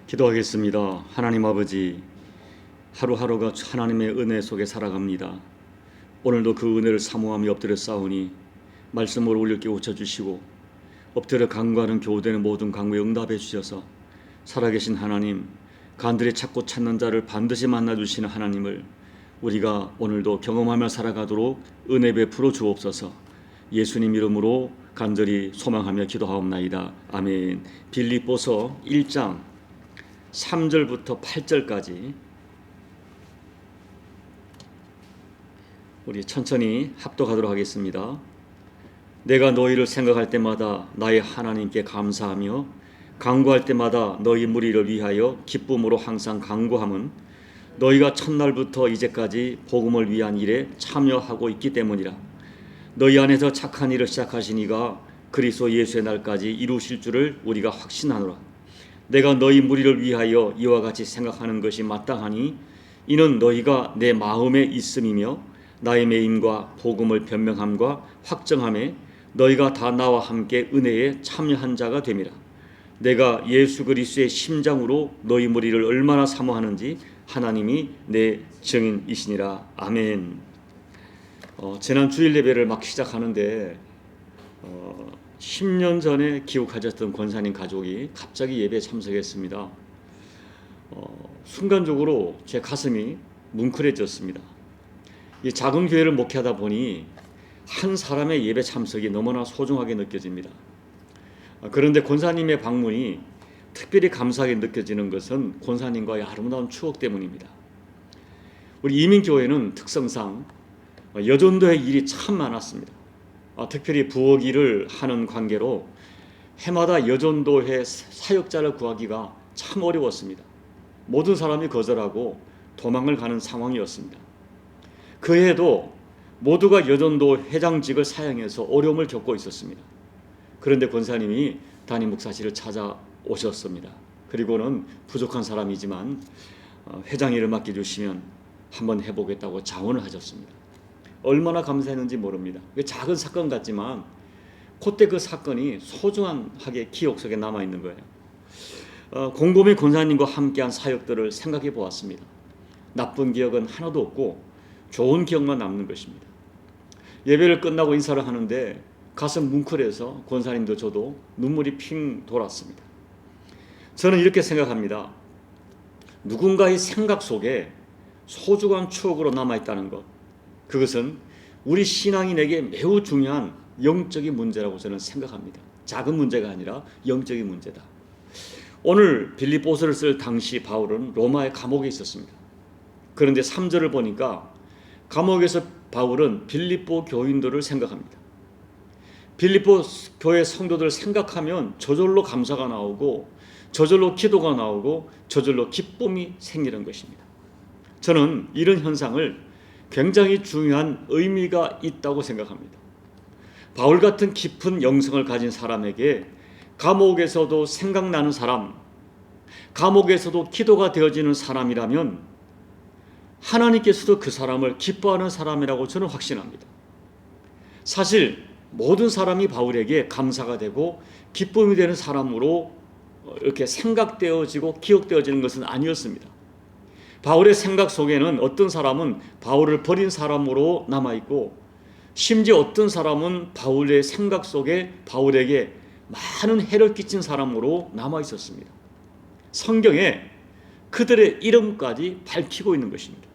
기도하겠습니다. 하나님 아버지, 하루하루가 하나님의 은혜 속에 살아갑니다. 오늘도 그 은혜를 사모하며 엎드려 싸우니 말씀으로 울려 깨우쳐 주시고 엎드려 간구하는 교우되는 모든 간구에 응답해 주셔서 살아계신 하나님, 간절히 찾고 찾는 자를 반드시 만나주시는 하나님을 우리가 오늘도 경험하며 살아가도록 은혜 베풀어 주옵소서. 예수님 이름으로 간절히 소망하며 기도하옵나이다. 아멘. 빌립보서 1장 3절부터 8절까지 우리 천천히 합독하도록 하겠습니다. 내가 너희를 생각할 때마다 나의 하나님께 감사하며 간구할 때마다 너희 무리를 위하여 기쁨으로 항상 간구함은 너희가 첫날부터 이제까지 복음을 위한 일에 참여하고 있기 때문이라. 너희 안에서 착한 일을 시작하신 이가 그리스도 예수의 날까지 이루실 줄을 우리가 확신하노라. 내가 너희 무리를 위하여 이와 같이 생각하는 것이 마땅하니 이는 너희가 내 마음에 있음이며 나의 매임과 복음을 변명함과 확정함에 너희가 다 나와 함께 은혜에 참여한 자가 됨이라. 내가 예수 그리스도의 심장으로 너희 무리를 얼마나 사모하는지 하나님이 내 증인이시니라. 아멘. 지난 주일 예배를 막 시작하는데 10년 전에 기억하셨던 권사님 가족이 갑자기 예배에 참석했습니다. 순간적으로 제 가슴이 뭉클해졌습니다. 이 작은 교회를 목회하다 보니 한 사람의 예배 참석이 너무나 소중하게 느껴집니다. 그런데 권사님의 방문이 특별히 감사하게 느껴지는 것은 권사님과의 아름다운 추억 때문입니다. 우리 이민교회는 특성상 여전도의 일이 참 많았습니다. 특별히 부엌일을 하는 관계로 해마다 여전도회 사역자를 구하기가 참 어려웠습니다. 모든 사람이 거절하고 도망을 가는 상황이었습니다. 그 해에도 모두가 여전도 회장직을 사양해서 어려움을 겪고 있었습니다. 그런데 권사님이 담임 목사실을 찾아오셨습니다. 그리고는 부족한 사람이지만 회장 일을 맡겨주시면 한번 해보겠다고 자원을 하셨습니다. 얼마나 감사했는지 모릅니다. 작은 사건 같지만 그때 그 사건이 소중하게 기억 속에 남아있는 거예요. 곰곰이 권사님과 함께한 사역들을 생각해 보았습니다. 나쁜 기억은 하나도 없고 좋은 기억만 남는 것입니다. 예배를 끝나고 인사를 하는데 가슴 뭉클해서 권사님도 저도 눈물이 핑 돌았습니다. 저는 이렇게 생각합니다. 누군가의 생각 속에 소중한 추억으로 남아있다는 것, 그것은 우리 신앙인에게 매우 중요한 영적인 문제라고 저는 생각합니다. 작은 문제가 아니라 영적인 문제다. 오늘 빌립보서를 쓸 당시 바울은 로마의 감옥에 있었습니다. 그런데 3절을 보니까 감옥에서 바울은 빌립보 교인들을 생각합니다. 빌립보 교회 성도들을 생각하면 저절로 감사가 나오고 저절로 기도가 나오고 저절로 기쁨이 생기는 것입니다. 저는 이런 현상을 굉장히 중요한 의미가 있다고 생각합니다. 바울 같은 깊은 영성을 가진 사람에게 감옥에서도 생각나는 사람, 감옥에서도 기도가 되어지는 사람이라면 하나님께서도 그 사람을 기뻐하는 사람이라고 저는 확신합니다. 사실 모든 사람이 바울에게 감사가 되고 기쁨이 되는 사람으로 이렇게 생각되어지고 기억되어지는 것은 아니었습니다. 바울의 생각 속에는 어떤 사람은 바울을 버린 사람으로 남아있고 심지어 어떤 사람은 바울의 생각 속에 바울에게 많은 해를 끼친 사람으로 남아있었습니다. 성경에 그들의 이름까지 밝히고 있는 것입니다.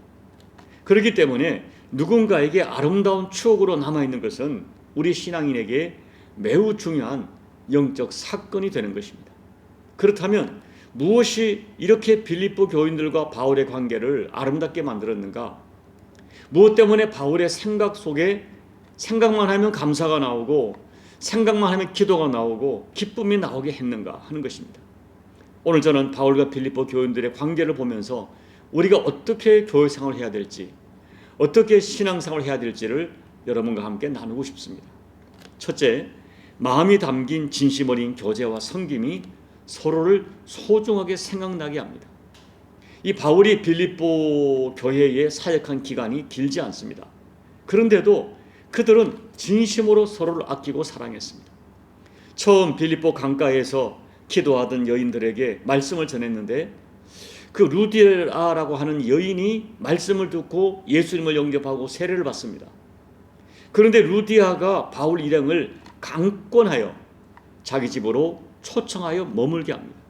그렇기 때문에 누군가에게 아름다운 추억으로 남아있는 것은 우리 신앙인에게 매우 중요한 영적 사건이 되는 것입니다. 그렇다면 무엇이 이렇게 빌립보 교인들과 바울의 관계를 아름답게 만들었는가? 무엇 때문에 바울의 생각 속에 생각만 하면 감사가 나오고 생각만 하면 기도가 나오고 기쁨이 나오게 했는가 하는 것입니다. 오늘 저는 바울과 빌립보 교인들의 관계를 보면서 우리가 어떻게 교회 생활을 해야 될지, 어떻게 신앙생활을 해야 될지를 여러분과 함께 나누고 싶습니다. 첫째, 마음이 담긴 진심 어린 교제와 섬김이 서로를 소중하게 생각나게 합니다. 이 바울이 빌립보 교회에 사역한 기간이 길지 않습니다. 그런데도 그들은 진심으로 서로를 아끼고 사랑했습니다. 처음 빌립보 강가에서 기도하던 여인들에게 말씀을 전했는데 그 루디아라고 하는 여인이 말씀을 듣고 예수님을 영접하고 세례를 받습니다. 그런데 루디아가 바울 일행을 강권하여 자기 집으로 초청하여 머물게 합니다.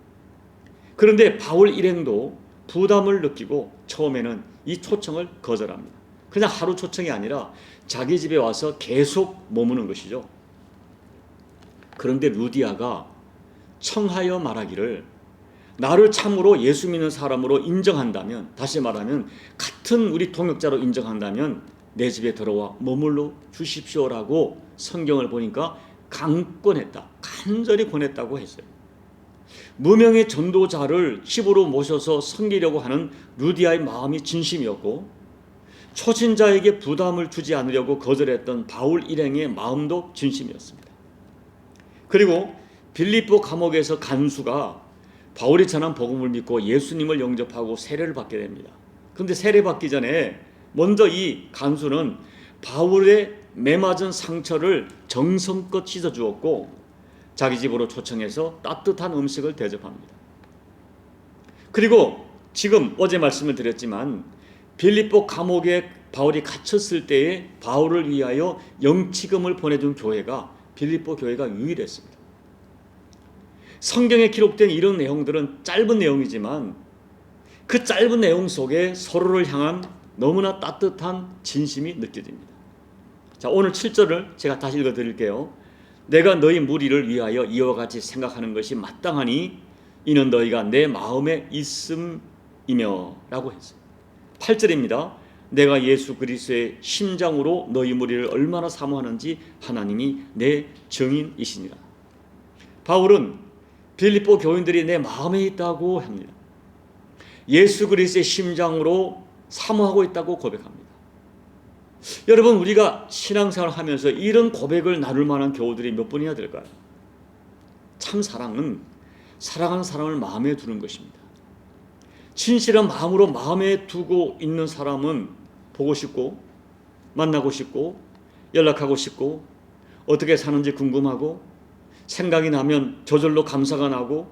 그런데 바울 일행도 부담을 느끼고 처음에는 이 초청을 거절합니다. 그냥 하루 초청이 아니라 자기 집에 와서 계속 머무는 것이죠. 그런데 루디아가 청하여 말하기를 나를 참으로 예수 믿는 사람으로 인정한다면, 다시 말하면 같은 우리 동역자로 인정한다면 내 집에 들어와 머물러 주십시오라고 성경을 보니까 강권했다, 간절히 권했다고 했어요. 무명의 전도자를 집으로 모셔서 섬기려고 하는 루디아의 마음이 진심이었고, 초신자에게 부담을 주지 않으려고 거절했던 바울 일행의 마음도 진심이었습니다. 그리고 빌립보 감옥에서 간수가 바울이 전한 복음을 믿고 예수님을 영접하고 세례를 받게 됩니다. 그런데 세례 받기 전에 먼저 이 간수는 바울의 매맞은 상처를 정성껏 씻어주었고 자기 집으로 초청해서 따뜻한 음식을 대접합니다. 그리고 지금 어제 말씀을 드렸지만 빌립보 감옥에 바울이 갇혔을 때에 바울을 위하여 영치금을 보내준 교회가 빌립보 교회가 유일했습니다. 성경에 기록된 이런 내용들은 짧은 내용이지만 그 짧은 내용 속에 서로를 향한 너무나 따뜻한 진심이 느껴집니다. 자, 오늘 7절을 제가 다시 읽어드릴게요. 내가 너희 무리를 위하여 이와 같이 생각하는 것이 마땅하니 이는 너희가 내 마음에 있음이며 라고 했어요. 8절입니다. 내가 예수 그리스도의 심장으로 너희 무리를 얼마나 사모하는지 하나님이 내 증인이시니라. 바울은 빌립보 교인들이 내 마음에 있다고 합니다. 예수 그리스도의 심장으로 사모하고 있다고 고백합니다. 여러분, 우리가 신앙생활을 하면서 이런 고백을 나눌 만한 교우들이 몇 분이나 될까요? 참 사랑은 사랑하는 사람을 마음에 두는 것입니다. 진실한 마음으로 마음에 두고 있는 사람은 보고 싶고 만나고 싶고 연락하고 싶고 어떻게 사는지 궁금하고 생각이 나면 저절로 감사가 나고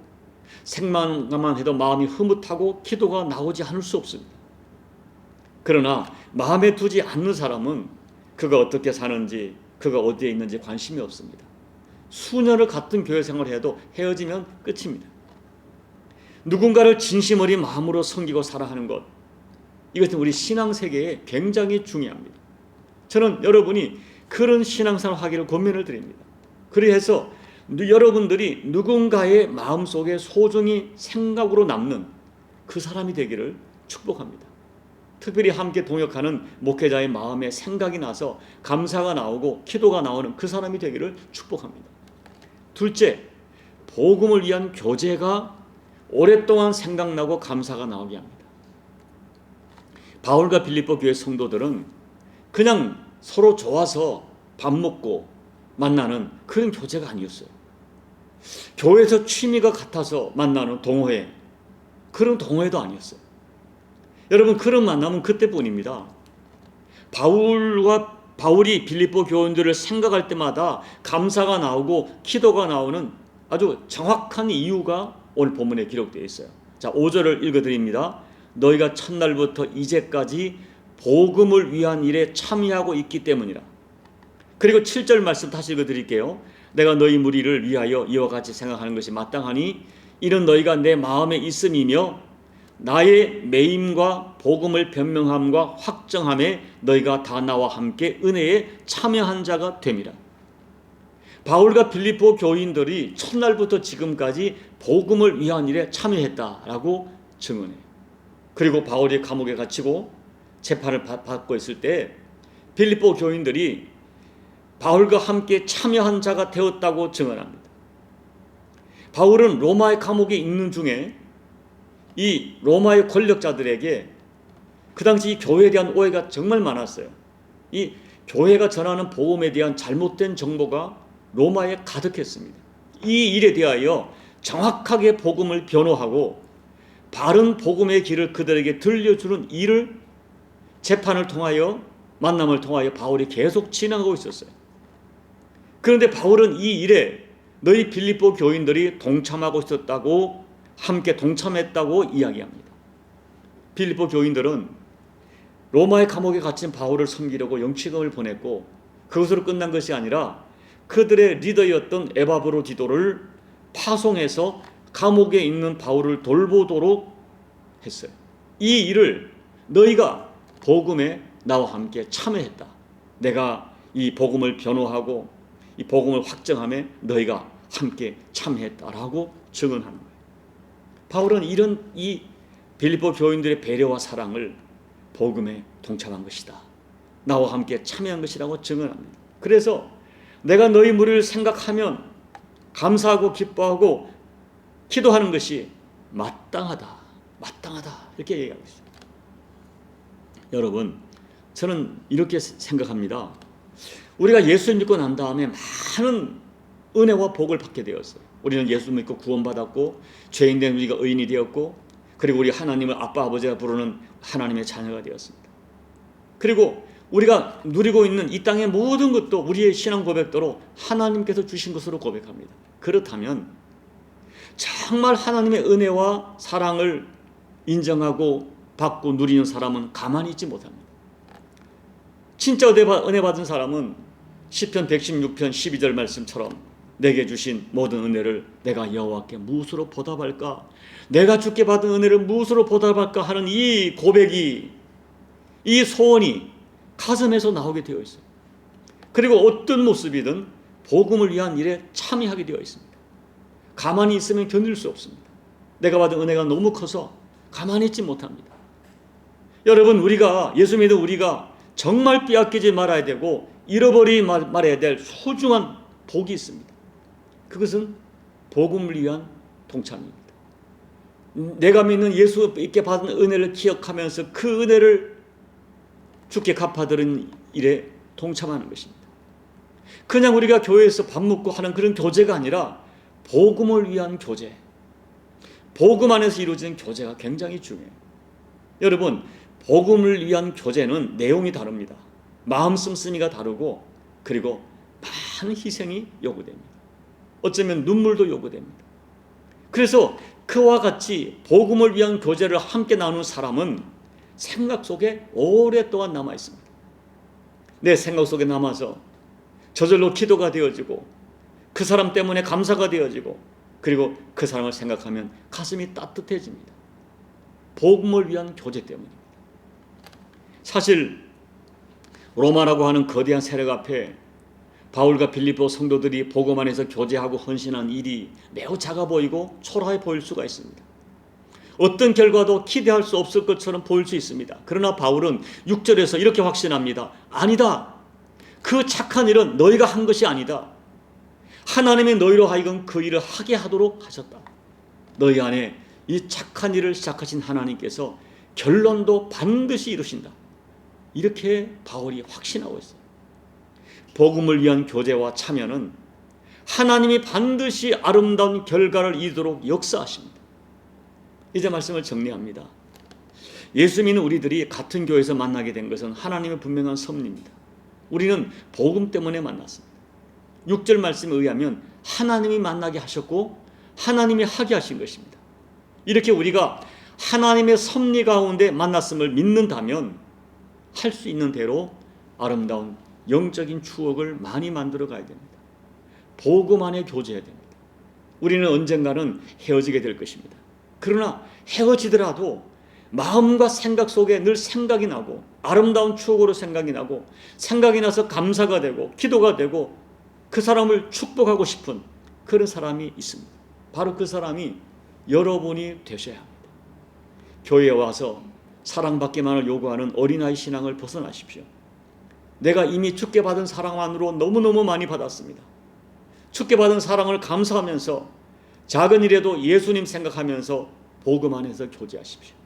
생각만 해도 마음이 흐뭇하고 기도가 나오지 않을 수 없습니다. 그러나 마음에 두지 않는 사람은 그가 어떻게 사는지 그가 어디에 있는지 관심이 없습니다. 수년을 같은 교회 생활을 해도 헤어지면 끝입니다. 누군가를 진심 어린 마음으로 섬기고 사랑하는 것, 이것은 우리 신앙세계에 굉장히 중요합니다. 저는 여러분이 그런 신앙생활 하기를 권면을 드립니다. 그래서 여러분들이 누군가의 마음속에 소중히 생각으로 남는 그 사람이 되기를 축복합니다. 특별히 함께 동역하는 목회자의 마음에 생각이 나서 감사가 나오고 기도가 나오는 그 사람이 되기를 축복합니다. 둘째, 복음을 위한 교제가 오랫동안 생각나고 감사가 나오게 합니다. 바울과 빌립보 교회 성도들은 그냥 서로 좋아서 밥 먹고 만나는 그런 교제가 아니었어요. 교회에서 취미가 같아서 만나는 동호회, 그런 동호회도 아니었어요. 여러분, 그런 만남은 그때뿐입니다. 바울이 빌립보 교인들을 생각할 때마다 감사가 나오고 기도가 나오는 아주 정확한 이유가 오늘 본문에 기록되어 있어요. 자, 5절을 읽어드립니다. 너희가 첫날부터 이제까지 복음을 위한 일에 참여하고 있기 때문이라. 그리고 7절 말씀 다시 읽어드릴게요. 내가 너희 무리를 위하여 이와 같이 생각하는 것이 마땅하니 이는 너희가 내 마음에 있음이며 나의 매임과 복음을 변명함과 확정함에 너희가 다 나와 함께 은혜에 참여한 자가 됨이라. 바울과 빌립보 교인들이 첫날부터 지금까지 복음을 위한 일에 참여했다라고 증언해요. 그리고 바울이 감옥에 갇히고 재판을 받고 있을 때 빌립보 교인들이 바울과 함께 참여한 자가 되었다고 증언합니다. 바울은 로마의 감옥에 있는 중에 이 로마의 권력자들에게 그 당시 이 교회에 대한 오해가 정말 많았어요. 이 교회가 전하는 복음에 대한 잘못된 정보가 로마에 가득했습니다. 이 일에 대하여 정확하게 복음을 변호하고 바른 복음의 길을 그들에게 들려주는 일을 재판을 통하여 만남을 통하여 바울이 계속 진행하고 있었어요. 그런데 바울은 이 일에 너희 빌립보 교인들이 동참하고 있었다고, 함께 동참했다고 이야기합니다. 빌립보 교인들은 로마의 감옥에 갇힌 바울을 섬기려고 영치금을 보냈고, 그것으로 끝난 것이 아니라 그들의 리더였던 에바브로디도를 파송해서 감옥에 있는 바울을 돌보도록 했어요. 이 일을 너희가 복음에 나와 함께 참여했다. 내가 이 복음을 변호하고 이 복음을 확정함에 너희가 함께 참여했다라고 증언하는 거예요. 바울은 이런 이 빌립보 교인들의 배려와 사랑을 복음에 동참한 것이다, 나와 함께 참여한 것이라고 증언합니다. 그래서 내가 너희 무리를 생각하면 감사하고 기뻐하고 기도하는 것이 마땅하다 이렇게 얘기하고 있습니다. 여러분, 저는 이렇게 생각합니다. 우리가 예수 믿고 난 다음에 많은 은혜와 복을 받게 되었어요. 우리는 예수 믿고 구원받았고, 죄인된 우리가 의인이 되었고, 그리고 우리 하나님을 아빠 아버지가 부르는 하나님의 자녀가 되었습니다. 그리고 우리가 누리고 있는 이 땅의 모든 것도 우리의 신앙 고백대로 하나님께서 주신 것으로 고백합니다. 그렇다면 정말 하나님의 은혜와 사랑을 인정하고 받고 누리는 사람은 가만히 있지 못합니다. 진짜 은혜 받은 사람은 시편 116편 12절 말씀처럼 내게 주신 모든 은혜를 내가 여호와께 무엇으로 보답할까, 내가 주께 받은 은혜를 무엇으로 보답할까 하는 이 고백이, 이 소원이 가슴에서 나오게 되어 있어요. 그리고 어떤 모습이든 복음을 위한 일에 참여하게 되어 있습니다. 가만히 있으면 견딜 수 없습니다. 내가 받은 은혜가 너무 커서 가만히 있지 못합니다. 여러분, 우리가 예수 믿는 우리가 정말 빼앗기지 말아야 되고 잃어버리지 말아야 될 소중한 복이 있습니다. 그것은 복음을 위한 동참입니다. 내가 믿는 예수께 받은 은혜를 기억하면서 그 은혜를 주께 갚아드리는 일에 동참하는 것입니다. 그냥 우리가 교회에서 밥 먹고 하는 그런 교제가 아니라 복음을 위한 교제, 복음 안에서 이루어지는 교제가 굉장히 중요해요. 여러분, 복음을 위한 교제는 내용이 다릅니다. 마음 씀씀이가 다르고, 그리고 많은 희생이 요구됩니다. 어쩌면 눈물도 요구됩니다. 그래서 그와 같이 복음을 위한 교제를 함께 나누는 사람은 생각 속에 오랫동안 남아 있습니다. 내 생각 속에 남아서 저절로 기도가 되어지고, 그 사람 때문에 감사가 되어지고, 그리고 그 사람을 생각하면 가슴이 따뜻해집니다. 복음을 위한 교제 때문입니다. 사실 로마라고 하는 거대한 세력 앞에 바울과 빌립보 성도들이 복음 안에서 교제하고 헌신한 일이 매우 작아 보이고 초라해 보일 수가 있습니다. 어떤 결과도 기대할 수 없을 것처럼 보일 수 있습니다. 그러나 바울은 6절에서 이렇게 확신합니다. 아니다. 그 착한 일은 너희가 한 것이 아니다. 하나님이 너희로 하여금 그 일을 하게 하도록 하셨다. 너희 안에 이 착한 일을 시작하신 하나님께서 결론도 반드시 이루신다. 이렇게 바울이 확신하고 있어요. 복음을 위한 교제와 참여는 하나님이 반드시 아름다운 결과를 이루도록 역사하십니다. 이제 말씀을 정리합니다. 예수 믿는 우리들이 같은 교회에서 만나게 된 것은 하나님의 분명한 섭리입니다. 우리는 복음 때문에 만났습니다. 6절 말씀에 의하면 하나님이 만나게 하셨고 하나님이 하게 하신 것입니다. 이렇게 우리가 하나님의 섭리 가운데 만났음을 믿는다면 할 수 있는 대로 아름다운 영적인 추억을 많이 만들어 가야 됩니다. 복음 안에 교제해야 됩니다. 우리는 언젠가는 헤어지게 될 것입니다. 그러나 헤어지더라도 마음과 생각 속에 늘 생각이 나고, 아름다운 추억으로 생각이 나고, 생각이 나서 감사가 되고 기도가 되고 그 사람을 축복하고 싶은 그런 사람이 있습니다. 바로 그 사람이 여러분이 되셔야 합니다. 교회에 와서 사랑받기만을 요구하는 어린아이 신앙을 벗어나십시오. 내가 이미 주께 받은 사랑만으로 너무너무 많이 받았습니다. 주께 받은 사랑을 감사하면서 작은 일에도 예수님 생각하면서 복음 안에서 교제하십시오.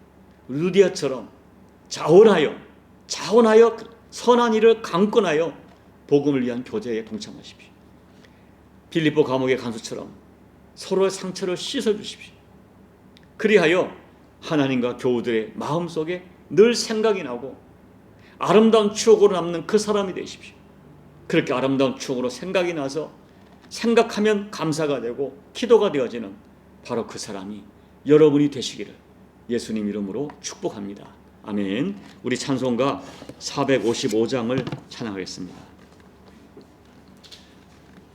루디아처럼 자원하여 선한 일을 강권하여 복음을 위한 교제에 동참하십시오. 빌립보 감옥의 간수처럼 서로의 상처를 씻어주십시오. 그리하여 하나님과 교우들의 마음속에 늘 생각이 나고 아름다운 추억으로 남는 그 사람이 되십시오. 그렇게 아름다운 추억으로 생각이 나서 생각하면 감사가 되고 기도가 되어지는 바로 그 사람이 여러분이 되시기를 예수님 이름으로 축복합니다. 아멘. 우리 찬송가 455장을 찬양하겠습니다.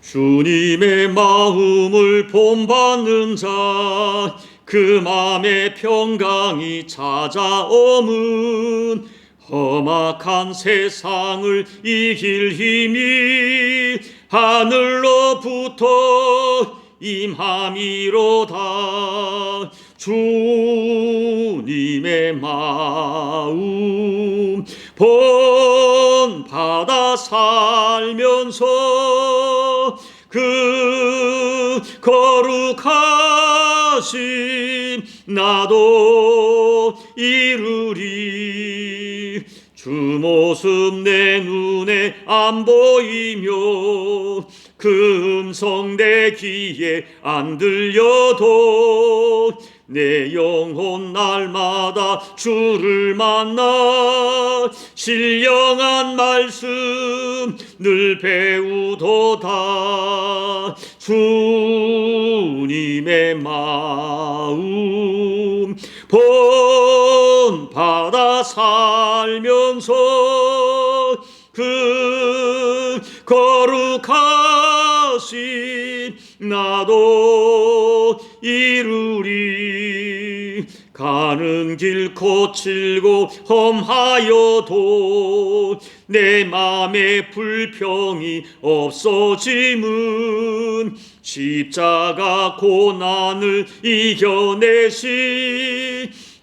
주님의 마음을 본받는 자, 그 마음의 평강이 찾아오면 험악한 세상을 이길 힘이 하늘로부터 임함이로다. 주님의 마음 본받아 살면서 그 거룩하심 나도 이루리. 주 모습 내 눈에 안 보이며 그 음성 내 귀에 안 들려도 내 영혼 날마다 주를 만나 신령한 말씀 늘 배우도다. 주님의 마음 본받아 살면서 그 거룩하신 나도 이루리. 가는 길 거칠고 험하여도 내 맘에 불평이 없어짐은 십자가 고난을 이겨내신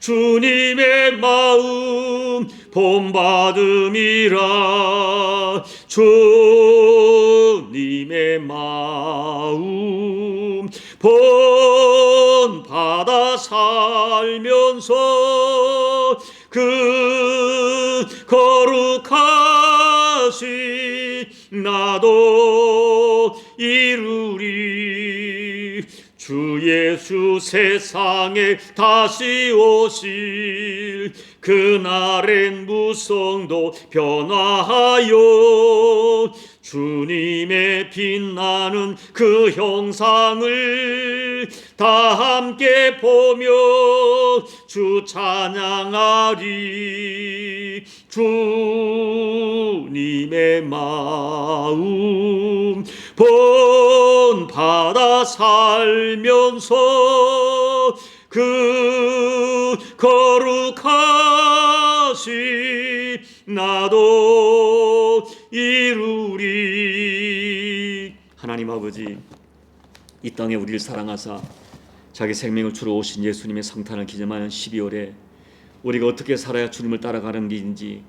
주님의 마음 본받음이라. 주님의 마음 본받아 살면서 그 거룩하신 나도 이루리. 주 예수 세상에 다시 오실 그날엔 무성도 변화하여 주님의 빛나는 그 형상을 다 함께 보며 주 찬양하리. 주님의 마음 본받아 살면서 그 거룩하신 나도 이루리. 하나님 아버지, 이 땅에 우리를 사랑하사 자기 생명을 주러 오신 예수님의 성탄을 기념하는 12월에 우리가 어떻게 살아야 주님을 따라가는 길인지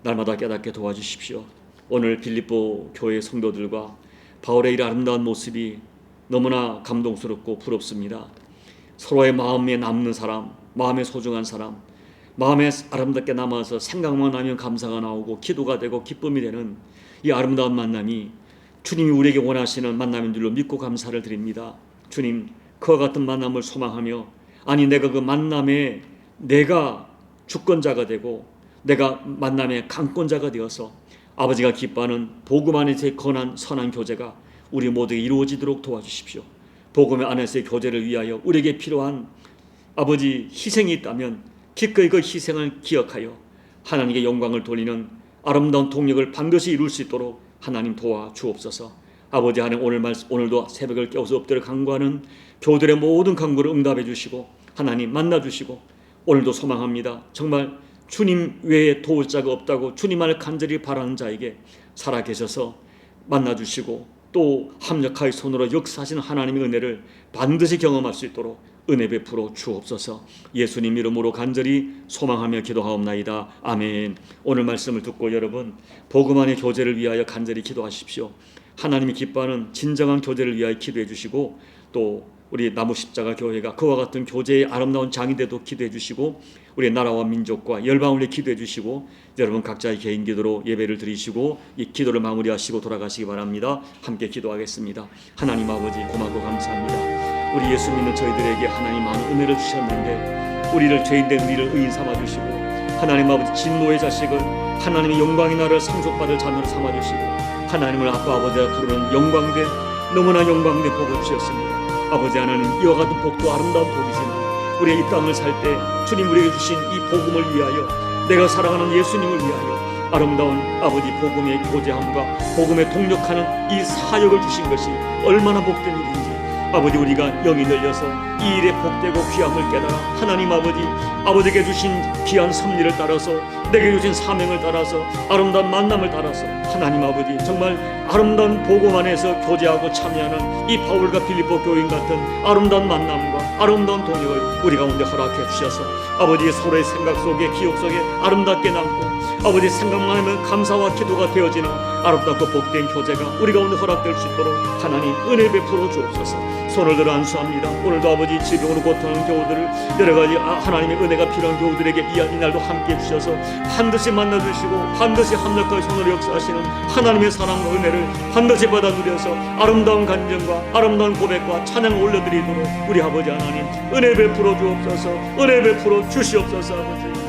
날마다 깨닫게 도와주십시오. 오늘 빌립보 교회 성도들과 바울의 이 아름다운 모습이 너무나 감동스럽고 부럽습니다. 서로의 마음에 남는 사람, 마음에 소중한 사람, 마음에 아름답게 남아서 생각만 하면 감사가 나오고 기도가 되고 기쁨이 되는 이 아름다운 만남이 주님이 우리에게 원하시는 만남인 줄로 믿고 감사를 드립니다. 주님, 그와 같은 만남을 소망하며, 아니 내가 그 만남에 내가 주권자가 되고 내가 만남의 강권자가 되어서 아버지가 기뻐하는 복음 안에서의 건한 선한 교제가 우리 모두에게 이루어지도록 도와주십시오. 복음 안에서의 교제를 위하여 우리에게 필요한 아버지 희생이 있다면 기꺼이 그 희생을 기억하여 하나님께 영광을 돌리는 아름다운 동력을 반드시 이룰 수 있도록 하나님 도와주옵소서. 아버지 하나님, 오늘도 새벽을 깨워서 엎드려 간구하는 교들의 모든 간구를 응답해 주시고 하나님 만나 주시고, 오늘도 소망합니다. 정말 주님 외에 도울 자가 없다고 주님만을 간절히 바라는 자에게 살아계셔서 만나 주시고 또 합력하여 손으로 역사하시는 하나님의 은혜를 반드시 경험할 수 있도록 은혜 베풀어 주옵소서. 예수님 이름으로 간절히 소망하며 기도하옵나이다. 아멘. 오늘 말씀을 듣고 여러분, 복음 안의 교제를 위하여 간절히 기도하십시오. 하나님이 기뻐하는 진정한 교제를 위하여 기도해 주시고, 또 우리 나무십자가 교회가 그와 같은 교제의 아름다운 장이 되도록 기도해 주시고, 우리 나라와 민족과 열방을 위해 기도해 주시고, 여러분 각자의 개인 기도로 예배를 드리시고 이 기도를 마무리하시고 돌아가시기 바랍니다. 함께 기도하겠습니다. 하나님 아버지, 고맙고 감사합니다. 우리 예수 믿는 저희들에게 하나님 많은 은혜를 주셨는데 우리를 죄인된 우리를 의인 삼아 주시고, 하나님 아버지 진노의 자식을 하나님의 영광의 나라를 상속받을 자녀로 삼아 주시고, 하나님을 아빠 아버지라 부르는 영광된 너무나 영광된 복을 주셨습니다. 아버지 하나님, 이와 같은 복도 아름다운 복이지만 우리의 이 땅을 살 때 주님 우리에게 주신 이 복음을 위하여, 내가 사랑하는 예수님을 위하여 아름다운 아버지 복음의 교제함과 복음에 동력하는 이 사역을 주신 것이 얼마나 복된 일인지, 아버지 우리가 영이 늘려서 이 일에 복되고 귀함을 깨달아 하나님 아버지에게 주신 귀한 섭리를 따라서, 내게 주신 사명을 따라서, 아름다운 만남을 따라서 하나님 아버지 정말 아름다운 복음 안에서 교제하고 참여하는 이 바울과 빌립보 교인 같은 아름다운 만남과 아름다운 동역을 우리 가운데 허락해 주셔서 아버지의 서로의 생각 속에, 기억 속에 아름답게 남고 아버지 생각만 하면 감사와 기도가 되어지는 아름답고 복된 교제가 우리 가운데 허락될 수 있도록 하나님 은혜 베풀어 주옵소서. 손을 들어 안수합니다. 오늘도 아버지 질병으로 고통하는 교우들을, 여러가지 하나님의 은혜가 필요한 교우들에게 이 날도 함께해 주셔서 반드시 만나주시고 반드시 합력하여 손으로 역사하시는 하나님의 사랑과 은혜를 반드시 받아 누려서 아름다운 간증과 아름다운 고백과 찬양을 올려드리도록 우리 아버지 하나님 은혜 베풀어 주옵소서. 은혜 베풀어 주시옵소서. 아버지